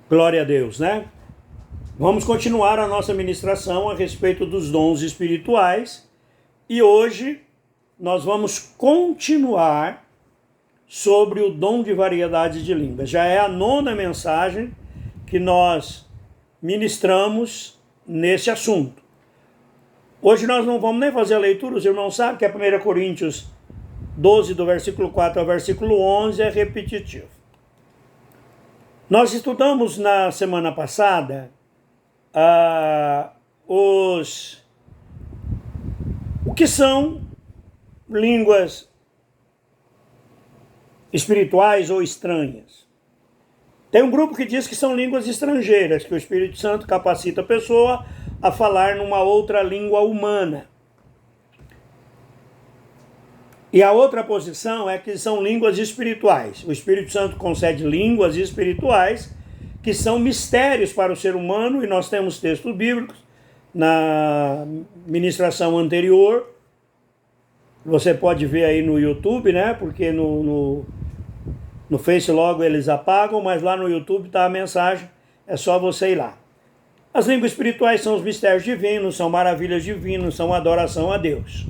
Glória a Deus, né? Vamos continuar a nossa ministração a respeito dos dons espirituais e hoje nós vamos continuar sobre o dom de variedade de línguas. Já é a 9ª mensagem que nós ministramos nesse assunto. Hoje nós não vamos nem fazer a leitura, os irmãos sabem que é 1 Coríntios 12, do versículo 4 ao versículo 11, é repetitivo. Nós estudamos na semana passada o que são línguas espirituais ou estranhas. Tem um grupo que diz que são línguas estrangeiras, que o Espírito Santo capacita a pessoa a falar numa outra língua humana. E a outra posição é que são línguas espirituais. O Espírito Santo concede línguas espirituais que são mistérios para o ser humano, e nós temos textos bíblicos na ministração anterior. Você pode ver aí no YouTube, né? Porque no Face logo eles apagam, mas lá no YouTube está a mensagem, é só você ir lá. As línguas espirituais são os mistérios divinos, são maravilhas divinas, são adoração a Deus.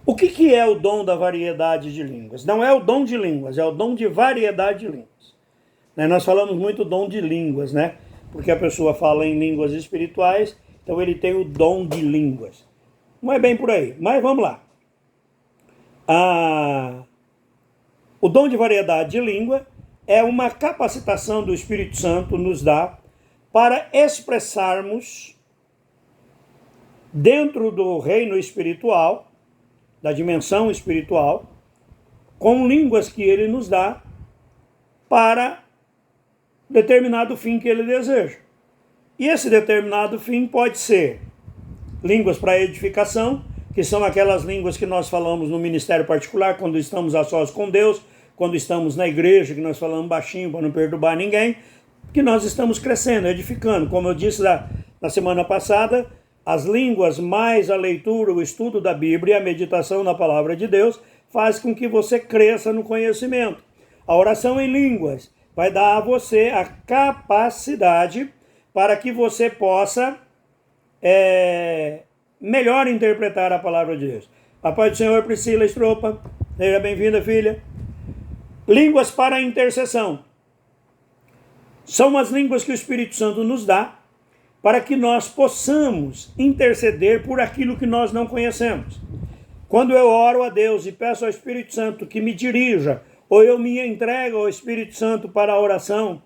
O que é o dom da variedade de línguas? Não é o dom de línguas, é o dom de variedade de línguas. Nós falamos muito dom de línguas, né? Porque a pessoa fala em línguas espirituais, então ele tem o dom de línguas. Não é bem por aí, mas vamos lá. O dom de variedade de língua é uma capacitação do Espírito Santo nos dá para expressarmos dentro do reino espiritual, da dimensão espiritual, com línguas que ele nos dá para determinado fim que ele deseja. E esse determinado fim pode ser línguas para edificação, que são aquelas línguas que nós falamos no ministério particular, quando estamos a sós com Deus, quando estamos na igreja, que nós falamos baixinho para não perturbar ninguém, que nós estamos crescendo, edificando. Como eu disse na semana passada, as línguas mais a leitura, o estudo da Bíblia e a meditação na palavra de Deus faz com que você cresça no conhecimento. A oração em línguas vai dar a você a capacidade para que você possa melhor interpretar a palavra de Deus. A paz do Senhor, Priscila Estropa, seja bem-vinda, filha. Línguas para a intercessão. São as línguas que o Espírito Santo nos dá para que nós possamos interceder por aquilo que nós não conhecemos. Quando eu oro a Deus e peço ao Espírito Santo que me dirija, ou eu me entrego ao Espírito Santo para a oração,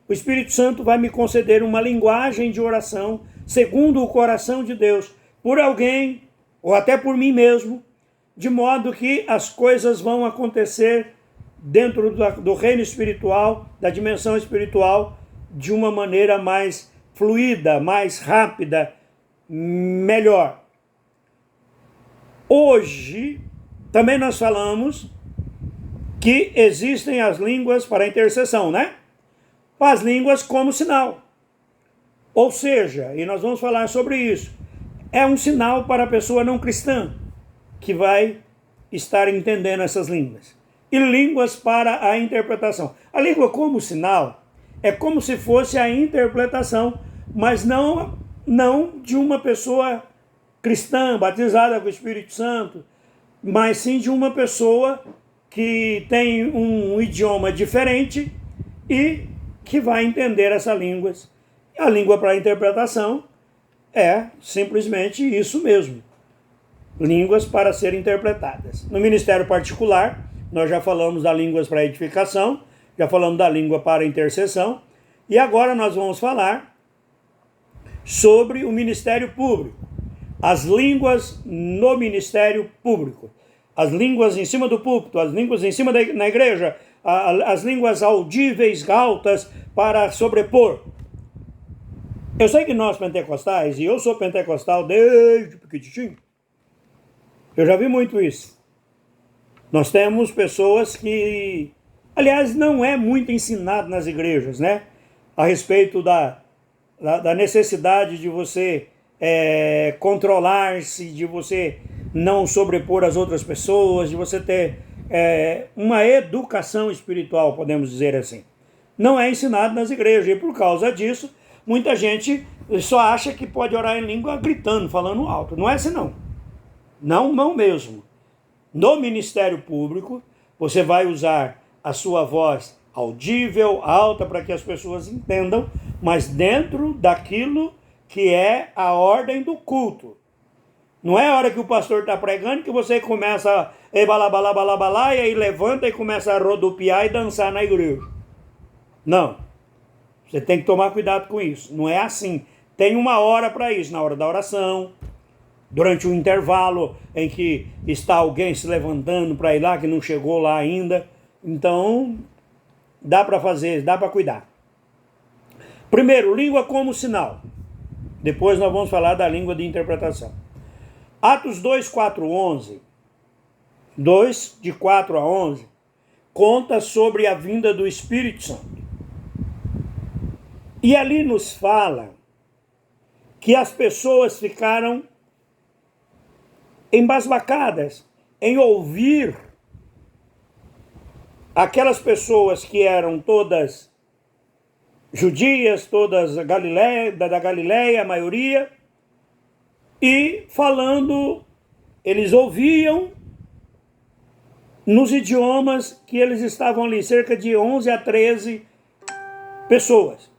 o Espírito Santo vai me conceder uma linguagem de oração segundo o coração de Deus, por alguém, ou até por mim mesmo, de modo que as coisas vão acontecer dentro do reino espiritual, da dimensão espiritual, de uma maneira mais fluida, mais rápida, melhor. Hoje, também nós falamos que existem as línguas para intercessão, né? As línguas como sinal. Ou seja, e nós vamos falar sobre isso, é um sinal para a pessoa não cristã que vai estar entendendo essas línguas. E línguas para a interpretação. A língua como sinal é como se fosse a interpretação, mas não de uma pessoa cristã, batizada com o Espírito Santo, mas sim de uma pessoa que tem um idioma diferente e que vai entender essas línguas. A língua para a interpretação é simplesmente isso mesmo. Línguas para serem interpretadas. No ministério particular, nós já falamos da línguas para edificação, já falamos da língua para intercessão, e agora nós vamos falar sobre o ministério público. As línguas no ministério público. As línguas em cima do púlpito, as línguas em cima na igreja, as línguas audíveis, altas, para sobrepor. Eu sei que nós pentecostais, e eu sou pentecostal desde pequitinho, eu já vi muito isso. Nós temos pessoas que, aliás, não é muito ensinado nas igrejas, né? A respeito da necessidade de você controlar-se, de você não sobrepor as outras pessoas, de você ter uma educação espiritual, podemos dizer assim. não é ensinado nas igrejas. E por causa disso, muita gente só acha que pode orar em língua gritando, falando alto. Não é assim não. Não mesmo. No ministério público, você vai usar a sua voz audível, alta, para que as pessoas entendam, mas dentro daquilo que é a ordem do culto. Não é a hora que o pastor está pregando que você começa a balá, e aí levanta e começa a rodopiar e dançar na igreja. Não. Você tem que tomar cuidado com isso. Não é assim. Tem uma hora para isso, na hora da oração, durante o intervalo em que está alguém se levantando para ir lá, que não chegou lá ainda. Então, dá para fazer, dá para cuidar. Primeiro, língua como sinal. Depois nós vamos falar da língua de interpretação. Atos 2, 4, 11. 2, de 4 a 11, conta sobre a vinda do Espírito Santo. E ali nos fala que as pessoas ficaram embasbacadas em ouvir aquelas pessoas que eram todas judias, todas da Galileia, a maioria, e falando, eles ouviam nos idiomas que eles estavam ali, cerca de 11 a 13 pessoas.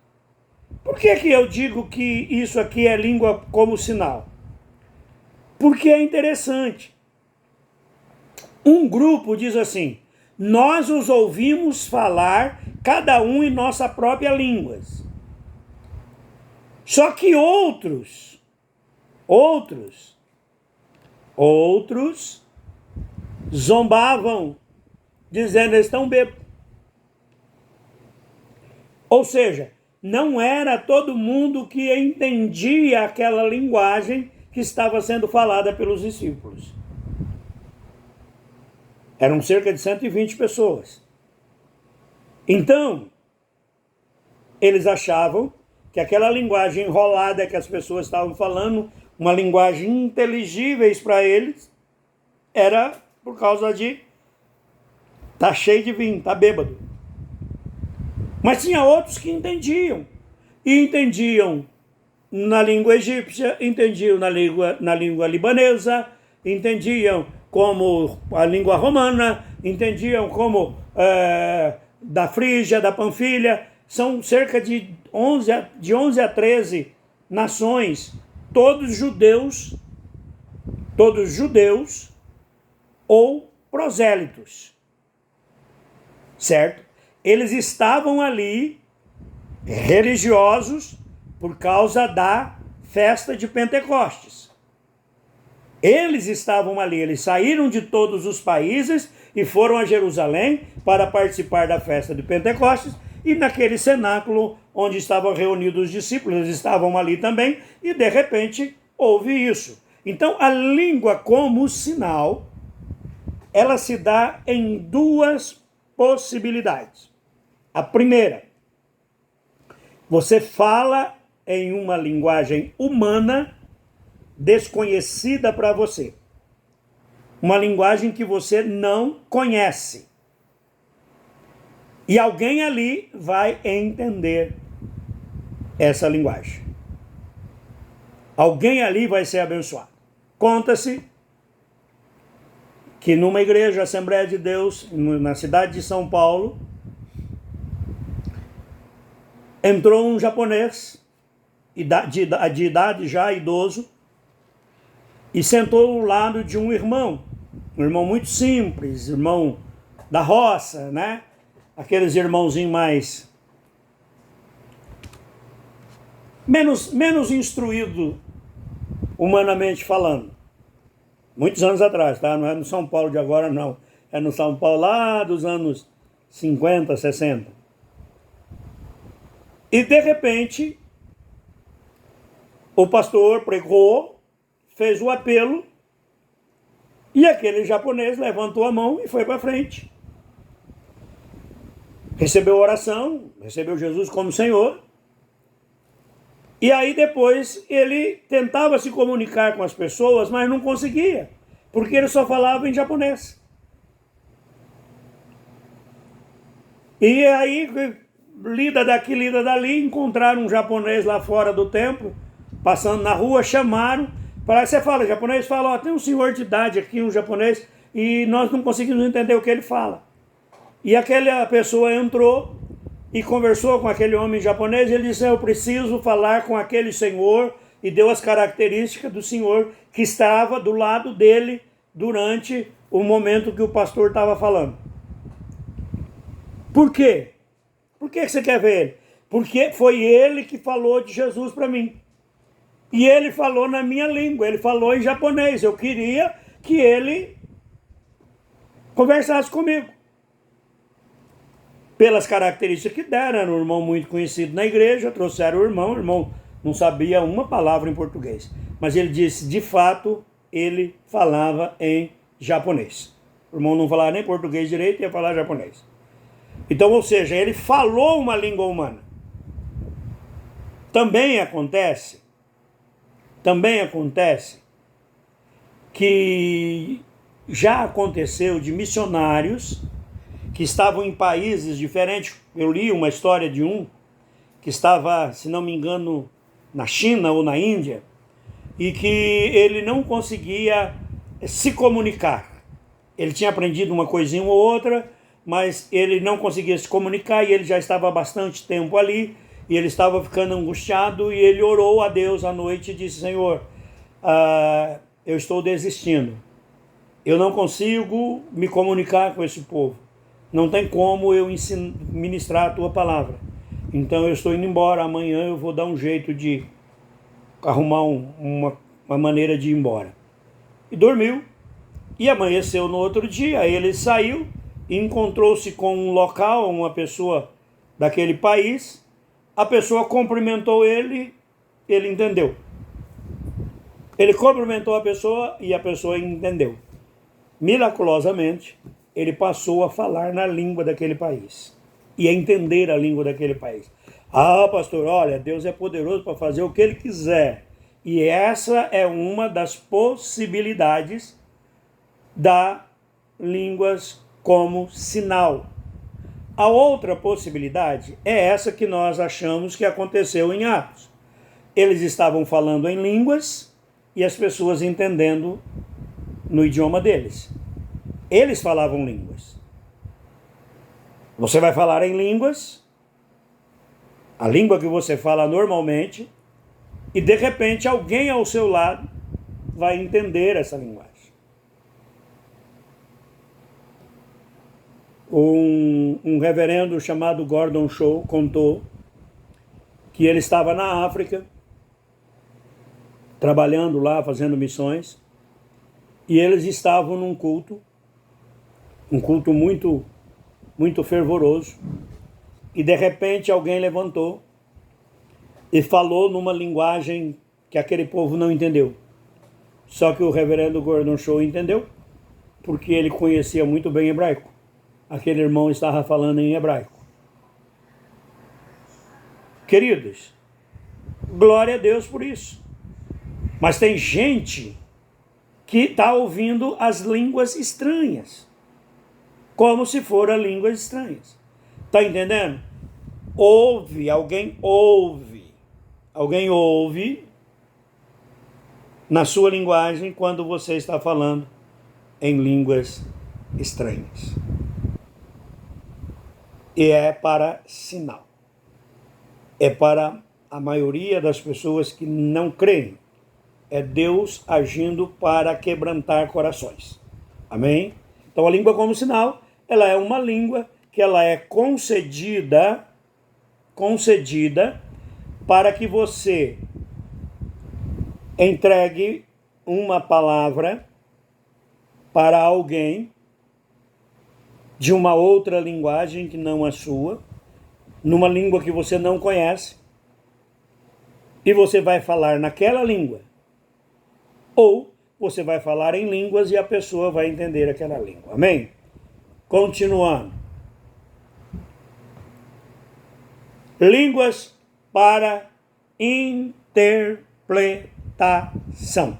Por que eu digo que isso aqui é língua como sinal? Porque é interessante. Um grupo diz assim: nós os ouvimos falar, cada um em nossa própria língua. Só que outros zombavam, dizendo eles estão bêbados. Ou seja, não era todo mundo que entendia aquela linguagem que estava sendo falada pelos discípulos. Eram cerca de 120 pessoas. Então, eles achavam que aquela linguagem enrolada que as pessoas estavam falando, uma linguagem inteligíveis para eles, era por causa de tá cheio de vinho, tá bêbado. Mas tinha outros que entendiam. E entendiam na língua egípcia, entendiam na língua libanesa, entendiam como a língua romana, entendiam como da Frígia, da Panfilha. São cerca de 11 a 13 nações, todos judeus ou prosélitos, certo? Eles estavam ali religiosos por causa da festa de Pentecostes. Eles estavam ali, eles saíram de todos os países e foram a Jerusalém para participar da festa de Pentecostes, e naquele cenáculo onde estavam reunidos os discípulos, eles estavam ali também, e de repente houve isso. Então a língua como sinal, ela se dá em duas possibilidades. A primeira, você fala em uma linguagem humana desconhecida para você. Uma linguagem que você não conhece. E alguém ali vai entender essa linguagem. Alguém ali vai ser abençoado. Conta-se que numa igreja, Assembleia de Deus, na cidade de São Paulo, entrou um japonês, de idade já idoso, e sentou ao lado de um irmão muito simples, irmão da roça, né? Aqueles irmãozinhos mais menos instruído humanamente falando. Muitos anos atrás, tá? Não é no São Paulo de agora, não. É no São Paulo lá dos anos 50, 60. E de repente, o pastor pregou, fez o apelo, e aquele japonês levantou a mão e foi para frente. Recebeu a oração, recebeu Jesus como Senhor. E aí depois ele tentava se comunicar com as pessoas, mas não conseguia, porque ele só falava em japonês. E aí lida daqui, lida dali, encontraram um japonês lá fora do templo, passando na rua, chamaram, para você fala japonês? Fala, ó, tem um senhor de idade aqui, um japonês, e nós não conseguimos entender o que ele fala. E aquela pessoa entrou e conversou com aquele homem japonês, e ele disse, eu preciso falar com aquele senhor, e deu as características do senhor que estava do lado dele durante o momento que o pastor estava falando. Por quê? Por que você quer ver ele? Porque foi ele que falou de Jesus para mim. E ele falou na minha língua, ele falou em japonês. Eu queria que ele conversasse comigo. Pelas características que deram, era um irmão muito conhecido na igreja, trouxeram o irmão não sabia uma palavra em português. Mas ele disse, de fato, ele falava em japonês. O irmão não falava nem português direito, ia falar japonês. Então, ou seja, ele falou uma língua humana. Também acontece que já aconteceu de missionários que estavam em países diferentes. Eu li uma história de um que estava, se não me engano, na China ou na Índia, e que ele não conseguia se comunicar. Ele tinha aprendido uma coisinha ou outra, mas ele não conseguia se comunicar, e ele já estava há bastante tempo ali, e ele estava ficando angustiado, e ele orou a Deus à noite e disse, Senhor, eu estou desistindo. Eu não consigo me comunicar com esse povo. Não tem como eu ministrar a tua palavra. Então eu estou indo embora, amanhã eu vou dar um jeito de arrumar uma maneira de ir embora. E dormiu, e amanheceu no outro dia. Aí ele saiu e encontrou-se com um local, uma pessoa daquele país. A pessoa cumprimentou ele, ele entendeu. Ele cumprimentou a pessoa e a pessoa entendeu. Miraculosamente, ele passou a falar na língua daquele país e a entender a língua daquele país. Ah, pastor, olha, Deus é poderoso para fazer o que Ele quiser. E essa é uma das possibilidades da línguas como sinal. A outra possibilidade é essa que nós achamos que aconteceu em Atos. Eles estavam falando em línguas e as pessoas entendendo no idioma deles. Eles falavam línguas. Você vai falar em línguas, a língua que você fala normalmente, e de repente alguém ao seu lado vai entender essa linguagem. Um reverendo chamado Gordon Shaw contou que ele estava na África, trabalhando lá, fazendo missões, e eles estavam num culto, um culto muito fervoroso, e de repente alguém levantou e falou numa linguagem que aquele povo não entendeu. Só que o reverendo Gordon Shaw entendeu, porque ele conhecia muito bem hebraico. Aquele irmão estava falando em hebraico. Queridos, glória a Deus por isso. Mas tem gente que está ouvindo as línguas estranhas, como se foram línguas estranhas. Está entendendo? Alguém ouve na sua linguagem quando você está falando em línguas estranhas. E é para sinal. É para a maioria das pessoas que não creem. É Deus agindo para quebrantar corações. Amém? Então a língua como sinal, ela é uma língua que ela é concedida para que você entregue uma palavra para alguém de uma outra linguagem que não a sua, numa língua que você não conhece, e você vai falar naquela língua. Ou você vai falar em línguas e a pessoa vai entender aquela língua. Amém? Continuando. Línguas para interpretação.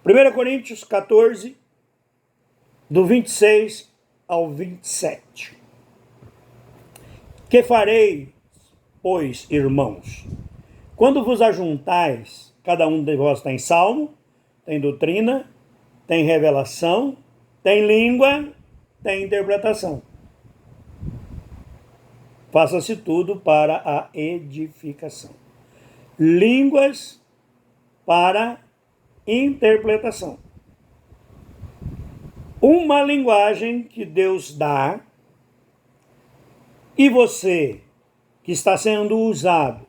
1 Coríntios 14, do 26 ao 27. Que farei, pois, irmãos? Quando vos ajuntais, cada um de vós tem salmo, tem doutrina, tem revelação, tem língua, tem interpretação. Faça-se tudo para a edificação. Línguas para interpretação. Uma linguagem que Deus dá e você, que está sendo usado,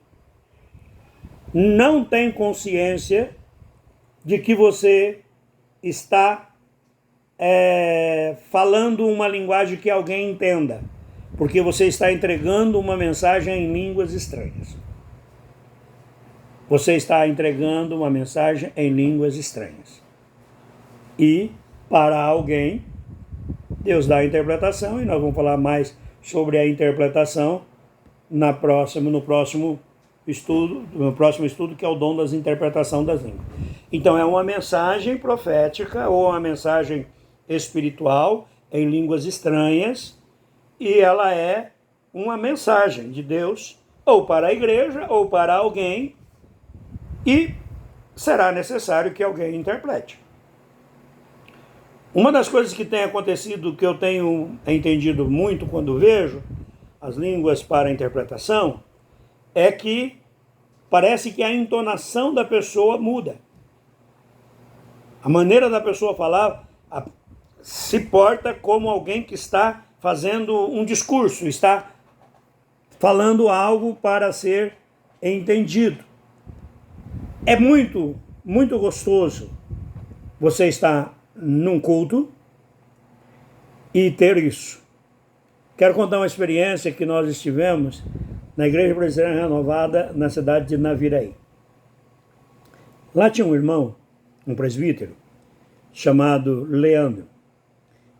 não tem consciência de que você está falando uma linguagem que alguém entenda, porque você está entregando uma mensagem em línguas estranhas. Você está entregando uma mensagem em línguas estranhas. E, para alguém, Deus dá a interpretação, e nós vamos falar mais sobre a interpretação no próximo estudo, que é o dom das interpretação das línguas. Então, é uma mensagem profética ou uma mensagem espiritual em línguas estranhas, e ela é uma mensagem de Deus ou para a igreja ou para alguém, e será necessário que alguém interprete. Uma das coisas que tem acontecido, que eu tenho entendido muito quando vejo as línguas para interpretação, é que parece que a entonação da pessoa muda. A maneira da pessoa falar se porta como alguém que está fazendo um discurso, está falando algo para ser entendido. É muito, muito gostoso você estar num culto e ter isso. Quero contar uma experiência que nós estivemos na Igreja Presbiteriana Renovada, na cidade de Naviraí. Lá tinha um irmão, um presbítero, chamado Leandro,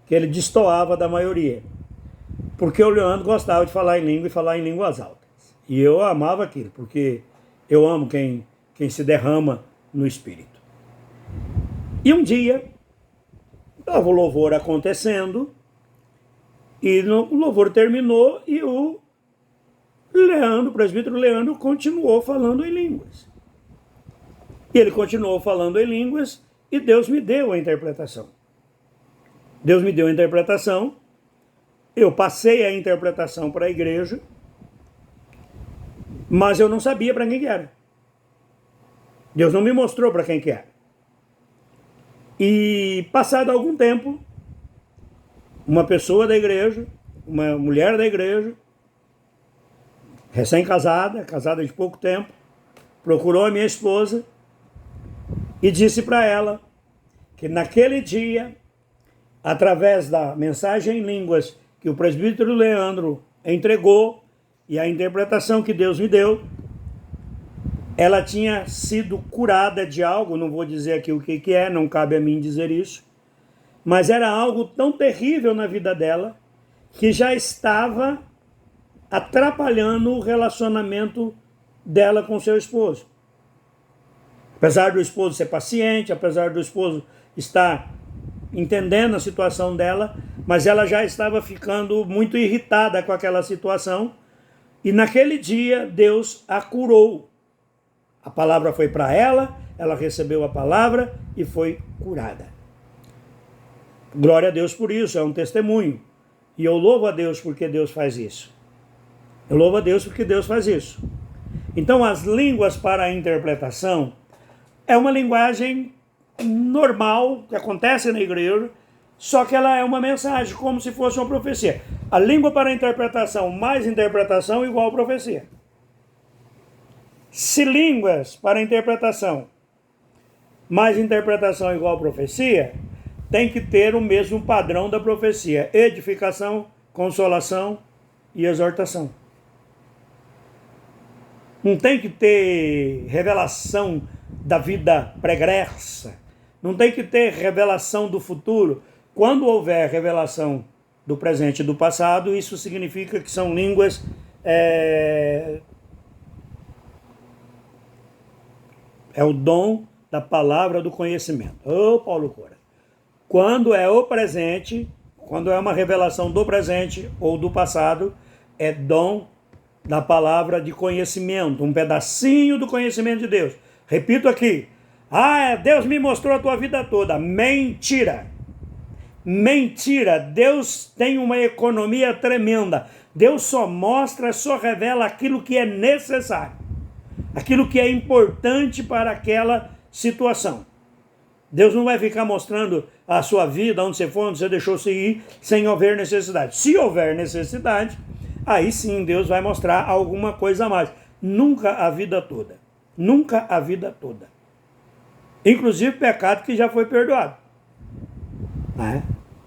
que ele destoava da maioria, porque o Leandro gostava de falar em língua e falar em línguas altas. E eu amava aquilo, porque eu amo quem se derrama no Espírito. E um dia, estava o louvor acontecendo, e o louvor terminou, e o presbítero Leandro, continuou falando em línguas. E ele continuou falando em línguas, e Deus me deu a interpretação. Deus me deu a interpretação, eu passei a interpretação para a igreja, mas eu não sabia para quem que era. Deus não me mostrou para quem que era. E passado algum tempo, uma pessoa da igreja, uma mulher da igreja, recém-casada, casada de pouco tempo, procurou a minha esposa e disse para ela que naquele dia, através da mensagem em línguas que o presbítero Leandro entregou e a interpretação que Deus me deu, ela tinha sido curada de algo, não vou dizer aqui o que é, não cabe a mim dizer isso, mas era algo tão terrível na vida dela que já estava atrapalhando o relacionamento dela com seu esposo. Apesar do esposo ser paciente, apesar do esposo estar entendendo a situação dela, mas ela já estava ficando muito irritada com aquela situação, e naquele dia Deus a curou. A palavra foi para ela, ela recebeu a palavra e foi curada. Glória a Deus por isso, é um testemunho. E eu louvo a Deus porque Deus faz isso. Eu louvo a Deus porque Deus faz isso. Então, as línguas para a interpretação é uma linguagem normal que acontece na igreja, só que ela é uma mensagem, como se fosse uma profecia. A língua para a interpretação mais interpretação igual profecia. Se línguas para interpretação mais interpretação igual profecia, tem que ter o mesmo padrão da profecia: edificação, consolação e exortação. Não tem que ter revelação da vida pregressa, não tem que ter revelação do futuro. Quando houver revelação do presente e do passado, isso significa que são línguas é o dom da palavra do conhecimento. Ô, Paulo Cora. Quando é o presente, quando é uma revelação do presente ou do passado, é dom da palavra de conhecimento, um pedacinho do conhecimento de Deus. Repito aqui, Deus me mostrou a tua vida toda. Mentira! Mentira! Deus tem uma economia tremenda. Deus só mostra, só revela aquilo que é necessário, aquilo que é importante para aquela situação. Deus não vai ficar mostrando a sua vida, onde você foi, onde você deixou-se ir, sem haver necessidade. Se houver necessidade, aí sim Deus vai mostrar alguma coisa a mais. Nunca a vida toda. Nunca a vida toda. Inclusive pecado que já foi perdoado.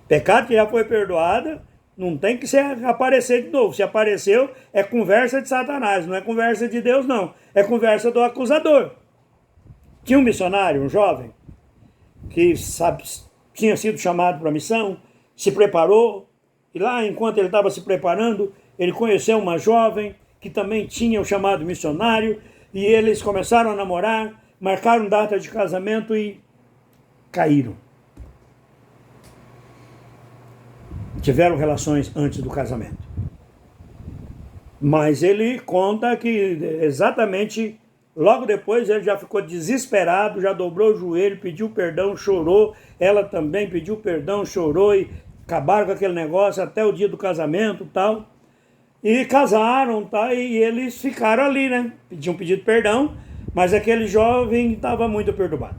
Pecado que já foi perdoado, não tem que aparecer de novo. Se apareceu, é conversa de Satanás, não é conversa de Deus, não. É conversa do acusador. Tinha um missionário, um jovem, que tinha sido chamado para a missão, se preparou, e lá, enquanto ele estava se preparando, ele conheceu uma jovem que também tinha o chamado missionário, e eles começaram a namorar, marcaram data de casamento e caíram. Tiveram relações antes do casamento. Mas ele conta que exatamente logo depois ele já ficou desesperado, já dobrou o joelho, pediu perdão, chorou. Ela também pediu perdão, chorou e acabaram com aquele negócio até o dia do casamento e tal. E casaram, tá? E eles ficaram ali, né? Tinham pedido perdão, mas aquele jovem estava muito perturbado.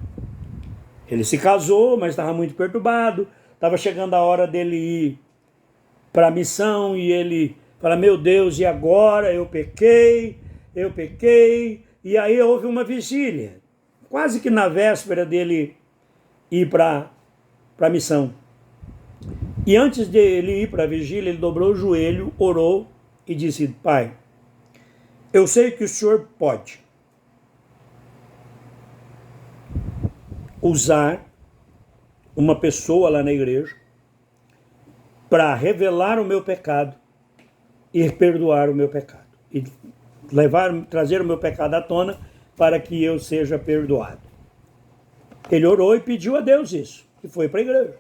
Ele se casou, mas estava muito perturbado. Estava chegando a hora dele ir para a missão e ele fala, meu Deus, e agora? Eu pequei. E aí houve uma vigília, quase que na véspera dele ir para a missão. E antes de ele ir para a vigília, ele dobrou o joelho, orou e disse, Pai, eu sei que o Senhor pode usar uma pessoa lá na igreja para revelar o meu pecado e perdoar o meu pecado. E trazer o meu pecado à tona para que eu seja perdoado. Ele orou e pediu a Deus isso. E foi para a igreja.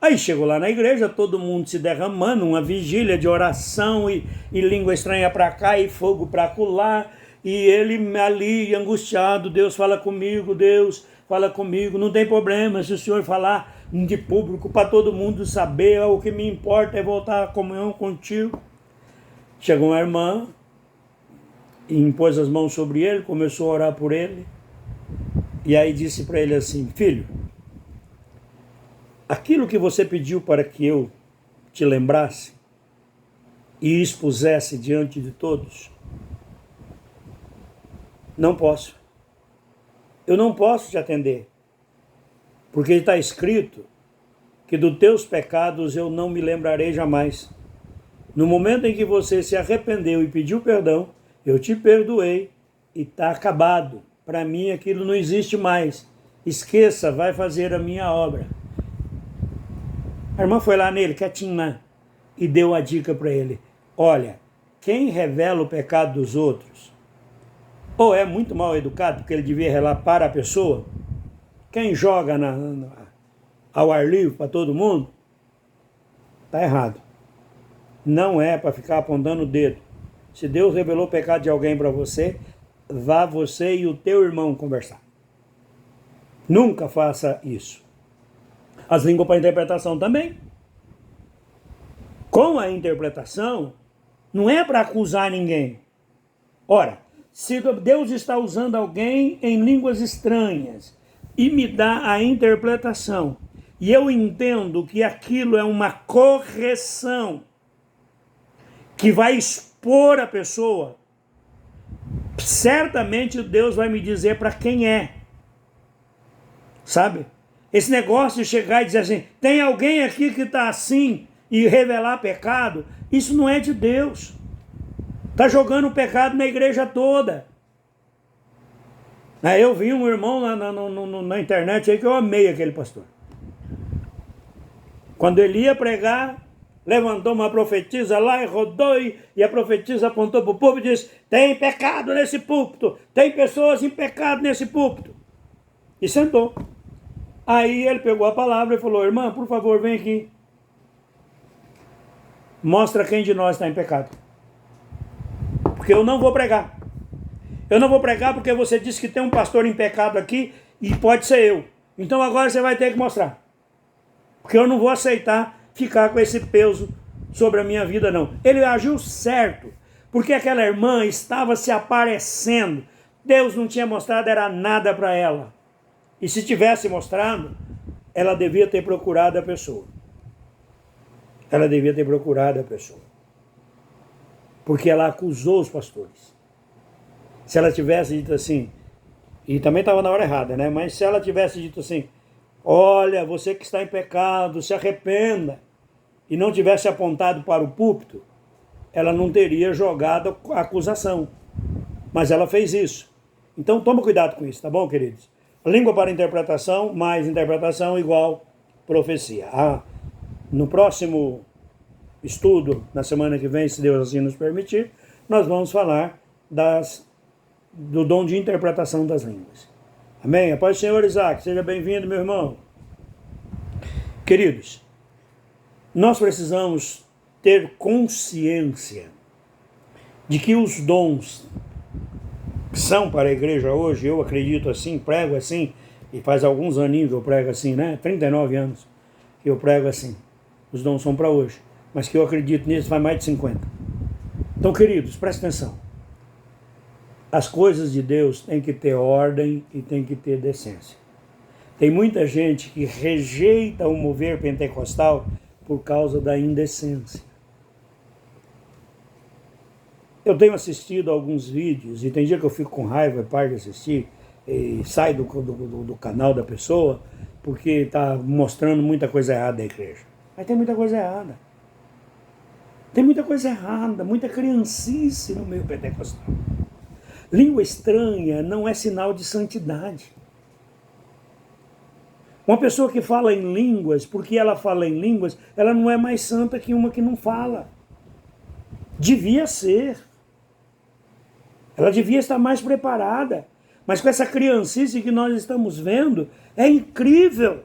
Aí chegou lá na igreja, todo mundo se derramando, uma vigília de oração e língua estranha para cá e fogo para acolá. E ele ali angustiado, Deus fala comigo, Deus fala comigo, não tem problema se o Senhor falar de público para todo mundo saber, o que me importa é voltar à comunhão contigo. Chegou uma irmã e impôs as mãos sobre ele, começou a orar por ele, e aí disse para ele assim, filho, aquilo que você pediu para que eu te lembrasse e expusesse diante de todos, não posso. Eu não posso te atender, porque está escrito que dos teus pecados eu não me lembrarei jamais. No momento em que você se arrependeu e pediu perdão, eu te perdoei e está acabado. Para mim aquilo não existe mais. Esqueça, vai fazer a minha obra. A irmã foi lá nele, quietinha, e deu a dica para ele. Olha, quem revela o pecado dos outros, ou é muito mal educado, porque ele devia revelar para a pessoa, quem joga ao ar livre para todo mundo, está errado. Não é para ficar apontando o dedo. Se Deus revelou o pecado de alguém para você, vá você e o teu irmão conversar. Nunca faça isso. As línguas para interpretação também. Com a interpretação, não é para acusar ninguém. Ora, se Deus está usando alguém em línguas estranhas e me dá a interpretação, e eu entendo que aquilo é uma correção que vai expor a pessoa, certamente Deus vai me dizer para quem é. Sabe? Esse negócio de chegar e dizer assim, tem alguém aqui que está assim e revelar pecado, isso não é de Deus. Está jogando o pecado na igreja toda. Eu vi um irmão na internet aí que eu amei aquele pastor. Quando ele ia pregar, levantou uma profetisa lá e rodou e a profetisa apontou para o púlpito e disse, tem pecado nesse púlpito, tem pessoas em pecado nesse púlpito. E sentou. Aí ele pegou a palavra e falou, irmã, por favor, vem aqui. Mostra quem de nós está em pecado. Porque eu não vou pregar. Eu não vou pregar porque você disse que tem um pastor em pecado aqui e pode ser eu. Então agora você vai ter que mostrar. Porque eu não vou aceitar ficar com esse peso sobre a minha vida, não. Ele agiu certo, porque aquela irmã estava se aparecendo. Deus não tinha mostrado, era nada para ela. E se tivesse mostrado, ela devia ter procurado a pessoa. Ela devia ter procurado a pessoa. Porque ela acusou os pastores. Se ela tivesse dito assim, e também estava na hora errada, né? Mas se ela tivesse dito assim, olha, você que está em pecado, se arrependa, e não tivesse apontado para o púlpito, ela não teria jogado a acusação. Mas ela fez isso. Então toma cuidado com isso, tá bom, queridos? Língua para interpretação, mais interpretação igual profecia. No próximo estudo, na semana que vem, se Deus assim nos permitir, nós vamos falar do dom de interpretação das línguas. Amém? A paz do Senhor, Isaac. Seja bem-vindo, meu irmão. Queridos, nós precisamos ter consciência de que os dons são para a igreja hoje, eu acredito assim, prego assim, e faz alguns aninhos que eu prego assim, né? 39 anos que eu prego assim. Os dons são para hoje, mas que eu acredito nisso faz mais de 50. Então, queridos, prestem atenção. As coisas de Deus têm que ter ordem e têm que ter decência. Tem muita gente que rejeita o mover pentecostal por causa da indecência. Eu tenho assistido alguns vídeos, e tem dia que eu fico com raiva, paro de assistir, e sai do canal da pessoa, porque está mostrando muita coisa errada da igreja. Mas tem muita coisa errada. Tem muita coisa errada, muita criancice no meio pentecostal. Língua estranha não é sinal de santidade. Uma pessoa que fala em línguas, porque ela fala em línguas, ela não é mais santa que uma que não fala. Devia ser. Ela devia estar mais preparada. Mas com essa criancice que nós estamos vendo, é incrível.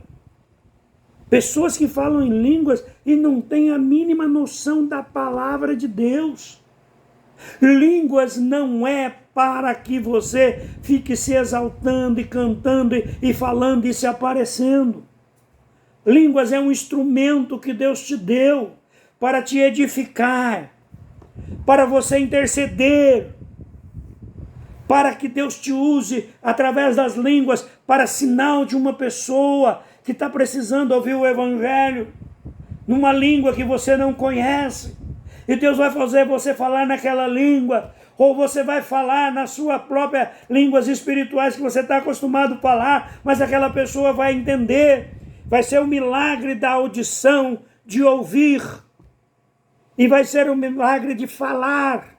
Pessoas que falam em línguas e não têm a mínima noção da palavra de Deus. Línguas não é para que você fique se exaltando e cantando e falando e se aparecendo. Línguas é um instrumento que Deus te deu para te edificar, para você interceder, para que Deus te use através das línguas para sinal de uma pessoa que está precisando ouvir o Evangelho numa língua que você não conhece. E Deus vai fazer você falar naquela língua, ou você vai falar na sua própria línguas espirituais que você está acostumado a falar, mas aquela pessoa vai entender. Vai ser o milagre da audição, de ouvir. E vai ser o milagre de falar.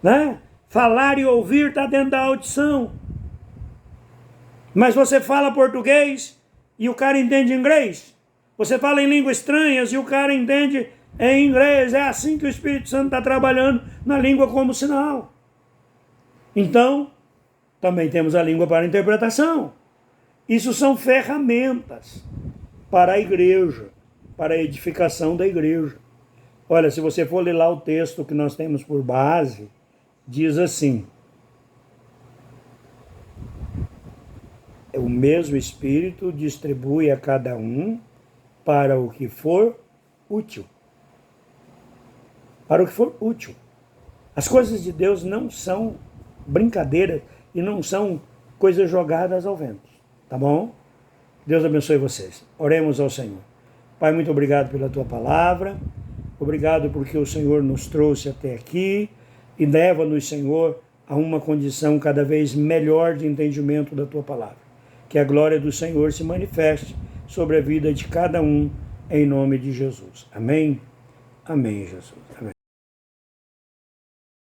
Né? Falar e ouvir está dentro da audição. Mas você fala português e o cara entende inglês. Você fala em línguas estranhas e o cara entende em inglês. É assim que o Espírito Santo está trabalhando na língua como sinal. Então, também temos a língua para interpretação. Isso são ferramentas para a igreja, para a edificação da igreja. Olha, se você for ler lá o texto que nós temos por base, diz assim: o mesmo Espírito distribui a cada um para o que for útil. Para o que for útil. As coisas de Deus não são brincadeiras e não são coisas jogadas ao vento. Tá bom? Deus abençoe vocês. Oremos ao Senhor. Pai, muito obrigado pela tua palavra. Obrigado porque o Senhor nos trouxe até aqui e leva-nos, Senhor, a uma condição cada vez melhor de entendimento da tua palavra. Que a glória do Senhor se manifeste sobre a vida de cada um, em nome de Jesus. Amém? Amém, Jesus. Amém.